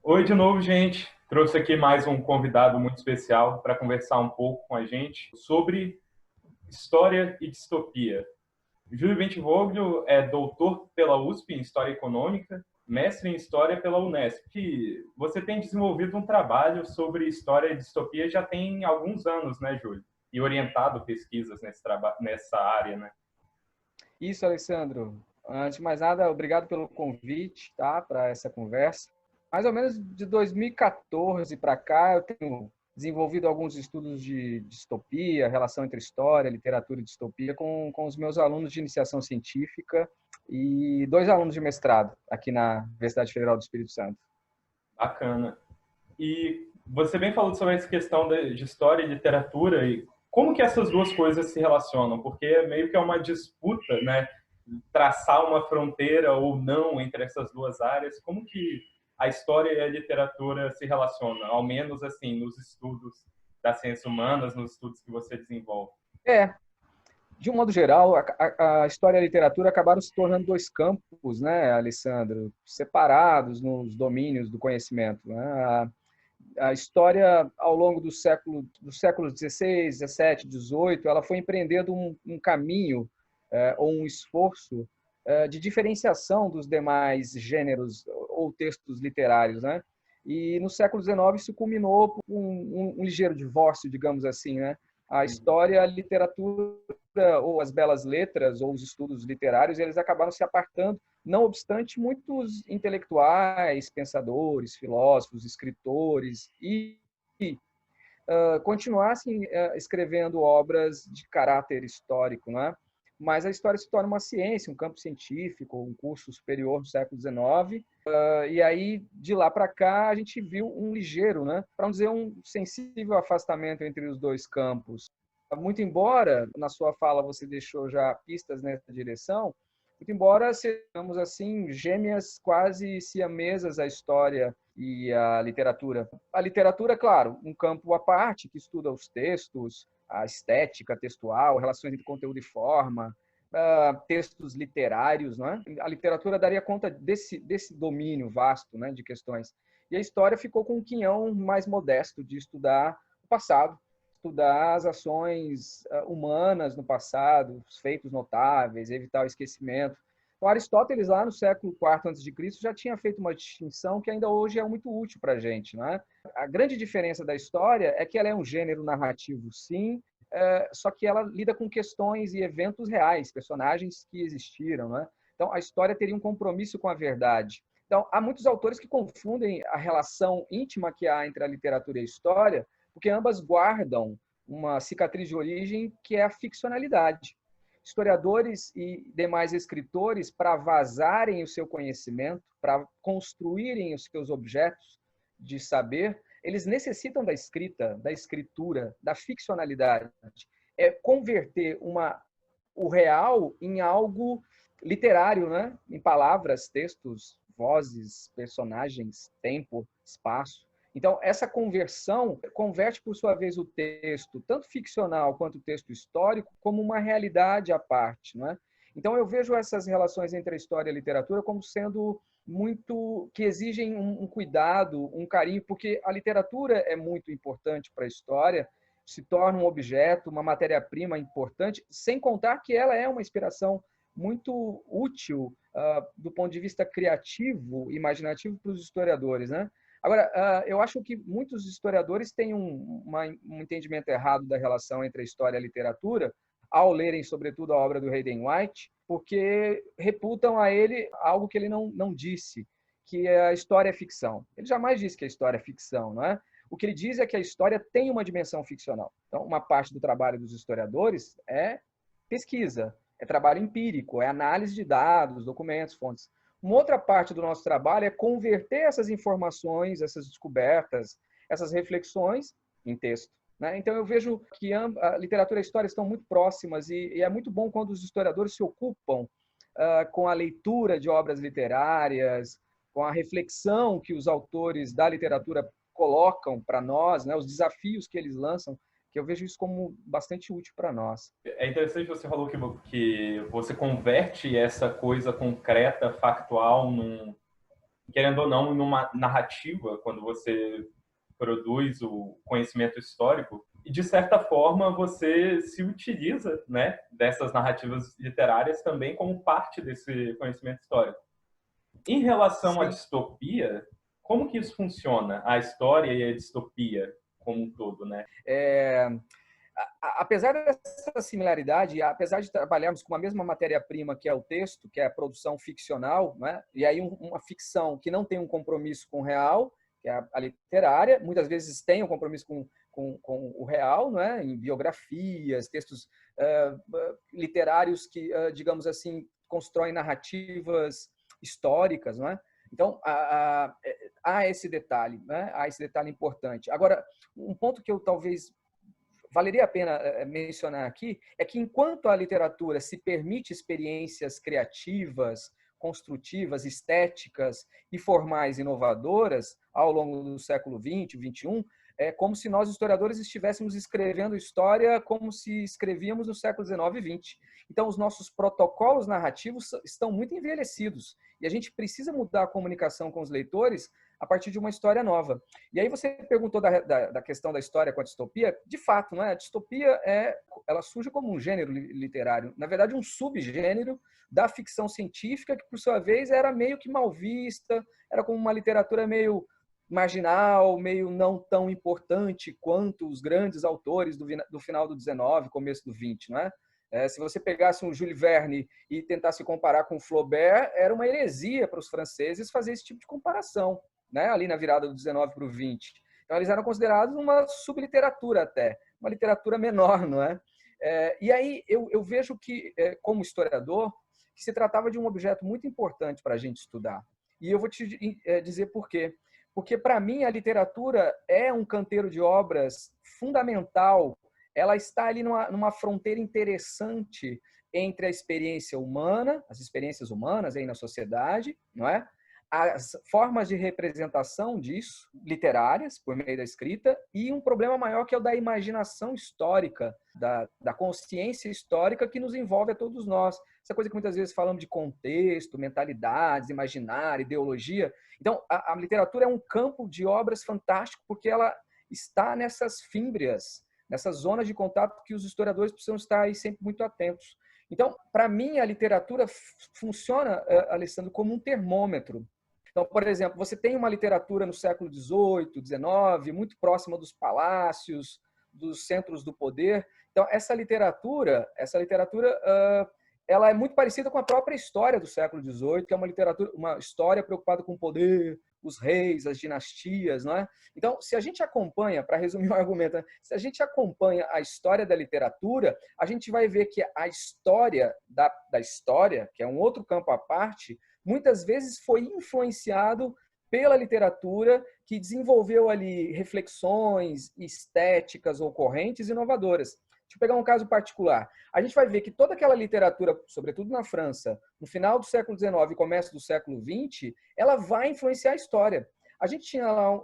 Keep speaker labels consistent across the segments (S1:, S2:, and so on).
S1: Oi de novo, gente. Trouxe aqui mais um convidado muito especial para conversar um pouco com a gente sobre história e distopia. Júlio Bentivoglio é doutor pela USP em História Econômica, mestre em História pela Unesp. Que você tem desenvolvido um trabalho sobre história e distopia já tem alguns anos, né, Júlio? E orientado pesquisas nessa área, né?
S2: Isso, Alessandro. Antes de mais nada, obrigado pelo convite, tá, para essa conversa. Mais ou menos de 2014 para cá, eu tenho desenvolvido alguns estudos de distopia, relação entre história, literatura e distopia, com os meus alunos de iniciação científica e dois alunos de mestrado aqui na Universidade Federal do Espírito Santo.
S1: Bacana. E você bem falou sobre essa questão de história e literatura e como que essas duas coisas se relacionam, porque meio que é uma disputa, né? Traçar uma fronteira ou não entre essas duas áreas. Como que a história e a literatura se relacionam, ao menos assim, nos estudos das ciências humanas, nos estudos que você desenvolve?
S2: É, de um modo geral, a história e a literatura acabaram se tornando dois campos, né, Alessandro, separados nos domínios do conhecimento, né? A história, ao longo dos séculos XVI, XVII, XVIII, ela foi empreendendo um caminho ou um esforço de diferenciação dos demais gêneros ou textos literários, né? E no século XIX isso culminou com um ligeiro divórcio, digamos assim, né? A história, a literatura ou as belas letras ou os estudos literários, eles acabaram se apartando, não obstante muitos intelectuais, pensadores, filósofos, escritores continuassem escrevendo obras de caráter histórico, né? Mas a história se torna uma ciência, um campo científico, um curso superior do século XIX. E aí, de lá para cá, a gente viu um ligeiro, né? Para não dizer um sensível afastamento entre os dois campos. Muito embora, na sua fala, você deixou já pistas nessa direção, muito embora sejamos assim gêmeas quase siamesas a história e a literatura. A literatura, claro, um campo à parte que estuda os textos, a estética textual, relações entre conteúdo e forma, textos literários, não é? A literatura daria conta desse domínio vasto, né, de questões. E a história ficou com um quinhão mais modesto de estudar o passado, estudar as ações humanas no passado, os feitos notáveis, evitar o esquecimento. Então, Aristóteles, lá no século IV a.C., já tinha feito uma distinção que ainda hoje é muito útil para a gente. Né? A grande diferença da história é que ela é um gênero narrativo, sim, só que ela lida com questões e eventos reais, personagens que existiram. Né? Então, a história teria um compromisso com a verdade. Então, há muitos autores que confundem a relação íntima que há entre a literatura e a história, porque ambas guardam uma cicatriz de origem que é a ficcionalidade. Historiadores e demais escritores, para vazarem o seu conhecimento, para construírem os seus objetos de saber, eles necessitam da escrita, da escritura, da ficcionalidade. É converter o real em algo literário, né? Em palavras, textos, vozes, personagens, tempo, espaço. Então, essa conversão converte, por sua vez, o texto, tanto ficcional quanto o texto histórico, como uma realidade à parte. Não é? Então, eu vejo essas relações entre a história e a literatura como sendo muito que exigem um cuidado, um carinho, porque a literatura é muito importante para a história, se torna um objeto, uma matéria-prima importante, sem contar que ela é uma inspiração muito útil do ponto de vista criativo, imaginativo para os historiadores, né? Agora, eu acho que muitos historiadores têm um entendimento errado da relação entre a história e a literatura, ao lerem, sobretudo, a obra do Hayden White, porque reputam a ele algo que ele não disse, que a história é ficção. Ele jamais disse que a história é ficção, não é? O que ele diz é que a história tem uma dimensão ficcional. Então, uma parte do trabalho dos historiadores é pesquisa, é trabalho empírico, é análise de dados, documentos, fontes. Uma outra parte do nosso trabalho é converter essas informações, essas descobertas, essas reflexões em texto. Né? Então, eu vejo que a literatura e a história estão muito próximas e é muito bom quando os historiadores se ocupam com a leitura de obras literárias, com a reflexão que os autores da literatura colocam para nós, né? Os desafios que eles lançam, que eu vejo isso como bastante útil para nós.
S1: É interessante você falou que você converte essa coisa concreta, factual, querendo ou não, numa narrativa, quando você produz o conhecimento histórico, e de certa forma você se utiliza, né, dessas narrativas literárias também como parte desse conhecimento histórico. Em relação à
S2: Sim.
S1: distopia, como que isso funciona? A história e a distopia como um todo, né?
S2: Apesar dessa similaridade, apesar de trabalharmos com a mesma matéria-prima que é o texto, que é a produção ficcional, né? E aí uma ficção que não tem um compromisso com o real, que é a literária, muitas vezes tem um compromisso com o real, né? Em biografias, textos literários que, digamos assim, constroem narrativas históricas, não é? Então, há esse detalhe, né? Há esse detalhe importante. Agora, um ponto que eu talvez valeria a pena mencionar aqui é que enquanto a literatura se permite experiências criativas, construtivas, estéticas e formais inovadoras ao longo do século XX, XXI, é como se nós, historiadores, estivéssemos escrevendo história como se escrevíamos no século XIX e XX. Então, os nossos protocolos narrativos estão muito envelhecidos e a gente precisa mudar a comunicação com os leitores a partir de uma história nova. E aí você perguntou da questão da história com a distopia. De fato, não é? A distopia ela surge como um gênero literário, na verdade um subgênero da ficção científica que, por sua vez, era meio que mal vista, era como uma literatura meio marginal, meio não tão importante quanto os grandes autores do final do XIX, começo do XX, não é? Se você pegasse um Jules Verne e tentasse comparar com Flaubert, era uma heresia para os franceses fazer esse tipo de comparação, né? Ali na virada do 19 para o 20. Então, eles eram considerados uma subliteratura até, uma literatura menor, não é? E aí eu vejo que, como historiador, que se tratava de um objeto muito importante para a gente estudar. E eu vou te dizer por quê. Porque, para mim, a literatura é um canteiro de obras fundamental. Ela está ali numa fronteira interessante entre a experiência humana, as experiências humanas aí na sociedade, não é? As formas de representação disso, literárias, por meio da escrita, e um problema maior que é o da imaginação histórica, da consciência histórica que nos envolve a todos nós. Essa coisa que muitas vezes falamos de contexto, mentalidades, imaginário, ideologia. Então, a literatura é um campo de obras fantástico porque ela está nessas fímbrias, nessas zonas de contato que os historiadores precisam estar aí sempre muito atentos. Então, para mim, a literatura funciona, Alessandro, como um termômetro. Então, por exemplo, você tem uma literatura no século XVIII, XIX, muito próxima dos palácios, dos centros do poder. Então, essa literatura, ela é muito parecida com a própria história do século XVIII, que é uma história preocupada com o poder, os reis, as dinastias, não é? Então, se a gente acompanha, para resumir o argumento, né? Se a gente acompanha a história da literatura, a gente vai ver que a história da história, que é um outro campo à parte, muitas vezes foi influenciado pela literatura que desenvolveu ali reflexões estéticas ou correntes inovadoras. Deixa eu pegar um caso particular. A gente vai ver que toda aquela literatura, sobretudo na França, no final do século XIX e começo do século XX, ela vai influenciar a história. A gente tinha lá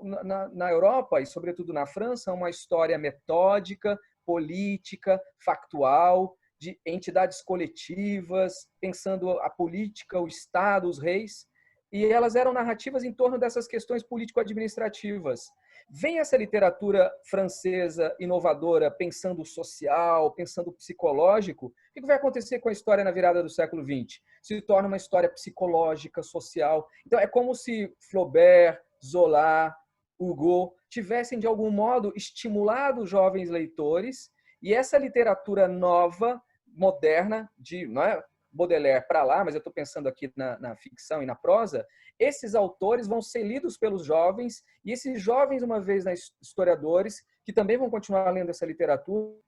S2: na Europa, e sobretudo na França, uma história metódica, política, factual, de entidades coletivas, pensando a política, o Estado, os reis, e elas eram narrativas em torno dessas questões político-administrativas. Vem essa literatura francesa inovadora, pensando o social, pensando o psicológico, o que vai acontecer com a história na virada do século XX? Se torna uma história psicológica, social. Então, é como se Flaubert, Zola, Hugo tivessem, de algum modo, estimulado os jovens leitores, e essa literatura nova, moderna, não é Baudelaire para lá, mas eu estou pensando aqui na ficção e na prosa, esses autores vão ser lidos pelos jovens, e esses jovens, uma vez historiadores, que também vão continuar lendo essa literatura,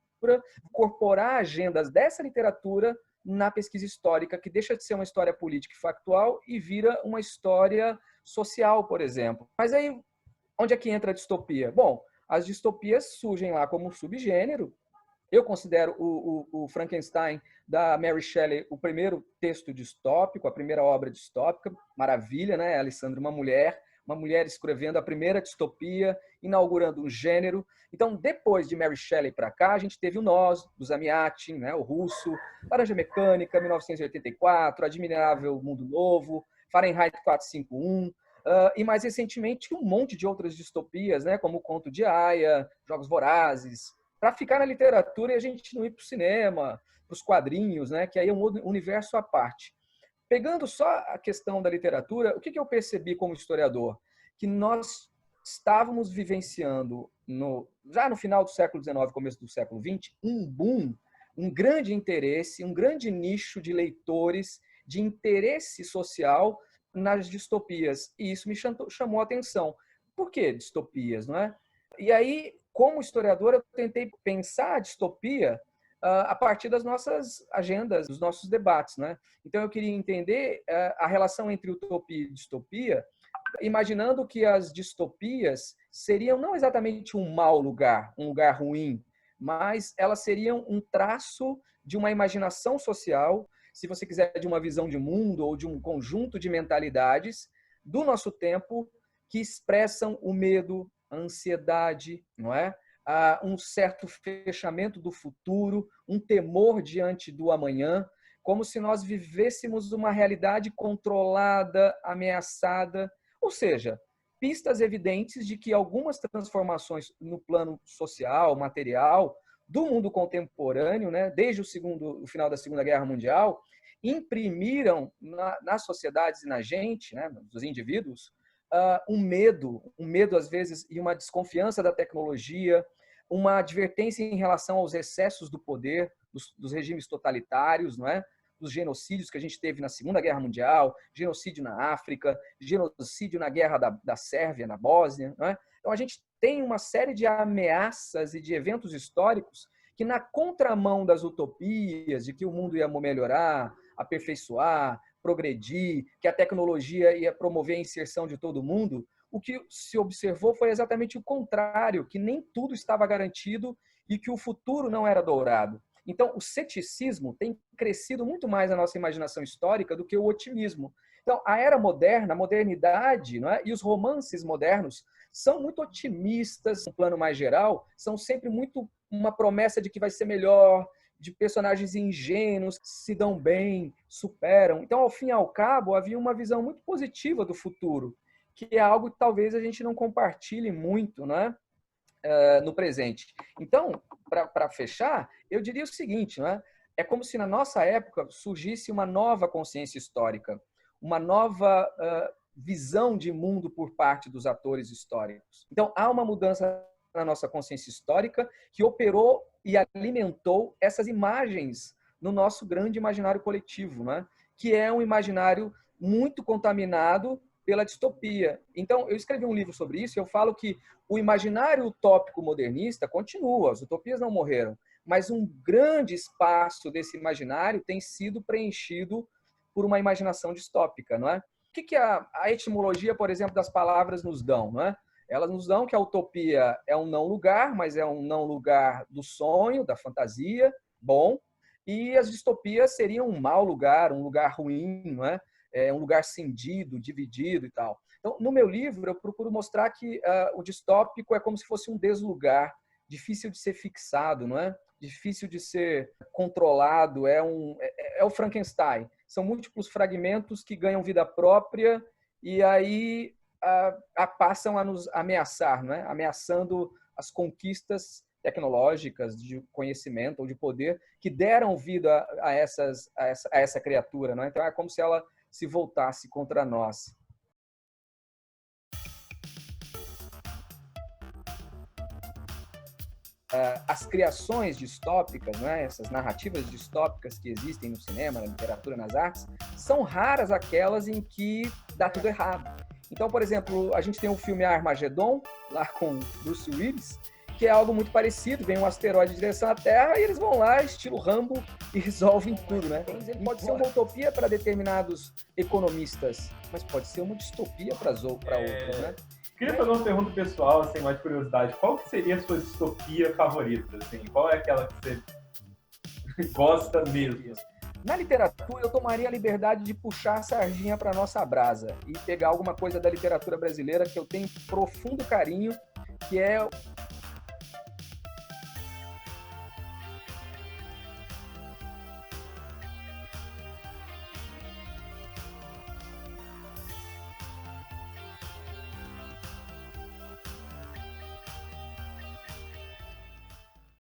S2: incorporar agendas dessa literatura na pesquisa histórica, que deixa de ser uma história política e factual e vira uma história social, por exemplo. Mas aí, onde é que entra a distopia? Bom, as distopias surgem lá como um subgênero. Eu considero o Frankenstein da Mary Shelley o primeiro texto distópico, a primeira obra distópica. Maravilha, né, Alessandro? Uma mulher escrevendo a primeira distopia, inaugurando um gênero. Então, depois de Mary Shelley para cá, a gente teve o Nós, do Zamiatin, né, o russo, Laranja Mecânica, 1984, Admirável Mundo Novo, Fahrenheit 451. e mais recentemente um monte de outras distopias, né, como o Conto de Aia, Jogos Vorazes, para ficar na literatura e a gente não ir para o cinema, para os quadrinhos, né, que aí é um universo à parte. Pegando só a questão da literatura, o que eu percebi como historiador? Que nós estávamos vivenciando, já no final do século XIX, começo do século XX, um boom, um grande interesse, um grande nicho de leitores, de interesse social nas distopias. E isso me chamou a atenção. Por que distopias, não é? E aí, como historiador, eu tentei pensar a distopia a partir das nossas agendas, dos nossos debates, né? Então, eu queria entender a relação entre utopia e distopia, imaginando que as distopias seriam não exatamente um mau lugar, um lugar ruim, mas elas seriam um traço de uma imaginação social, se você quiser, de uma visão de mundo ou de um conjunto de mentalidades do nosso tempo que expressam o medo, a ansiedade, não é? Um certo fechamento do futuro, um temor diante do amanhã, como se nós vivêssemos uma realidade controlada, ameaçada, ou seja, pistas evidentes de que algumas transformações no plano social, material, do mundo contemporâneo, né, desde o final da Segunda Guerra Mundial, imprimiram nas sociedades e na gente, né, nos indivíduos, um medo às vezes e uma desconfiança da tecnologia, uma advertência em relação aos excessos do poder, dos regimes totalitários, não é? Dos genocídios que a gente teve na Segunda Guerra Mundial, genocídio na África, genocídio na Guerra da Sérvia, na Bósnia, não é? Então a gente tem uma série de ameaças e de eventos históricos que, na contramão das utopias de que o mundo ia melhorar, aperfeiçoar, progredir, que a tecnologia ia promover a inserção de todo mundo, o que se observou foi exatamente o contrário, que nem tudo estava garantido e que o futuro não era dourado. Então, o ceticismo tem crescido muito mais na nossa imaginação histórica do que o otimismo. Então, a era moderna, a modernidade, não é? E os romances modernos são muito otimistas, no plano mais geral, são sempre muito uma promessa de que vai ser melhor, de personagens ingênuos que se dão bem, superam. Então, ao fim e ao cabo, havia uma visão muito positiva do futuro, que é algo que talvez a gente não compartilhe muito, né, no presente. Então, para fechar, eu diria o seguinte, né, é como se na nossa época surgisse uma nova consciência histórica, uma nova visão de mundo por parte dos atores históricos. Então, há uma mudança na nossa consciência histórica que operou e alimentou essas imagens no nosso grande imaginário coletivo, né? Que é um imaginário muito contaminado pela distopia. Então, eu escrevi um livro sobre isso e eu falo que o imaginário utópico modernista continua, as utopias não morreram, mas um grande espaço desse imaginário tem sido preenchido por uma imaginação distópica, não é? O que a etimologia, por exemplo, das palavras nos dão, não é? Elas nos dão que a utopia é um não lugar, mas é um não lugar do sonho, da fantasia, bom, e as distopias seriam um mau lugar, um lugar ruim, não é? Um lugar cindido, dividido e tal. Então, no meu livro, eu procuro mostrar que o distópico é como se fosse um deslugar, difícil de ser fixado, não é? Difícil de ser controlado, é o Frankenstein. São múltiplos fragmentos que ganham vida própria e aí passam a nos ameaçar, não é? Ameaçando as conquistas tecnológicas de conhecimento ou de poder que deram vida a essa criatura, não é? Então é como se ela se voltasse contra nós. As criações distópicas, né, essas narrativas distópicas que existem no cinema, na literatura, nas artes, são raras aquelas em que dá tudo errado. Então, por exemplo, a gente tem o filme Armagedon, lá com Bruce Willis, que é algo muito parecido, vem um asteroide em direção à Terra e eles vão lá, estilo Rambo, e resolvem tudo, né? Ele pode ser uma utopia para determinados economistas, mas pode ser uma distopia para outros, né?
S1: Queria fazer uma pergunta pessoal, assim, mais de curiosidade. Qual que seria a sua distopia favorita? Assim? Qual é aquela que você gosta mesmo?
S2: Na literatura, eu tomaria a liberdade de puxar a sardinha para nossa brasa e pegar alguma coisa da literatura brasileira que eu tenho profundo carinho, que é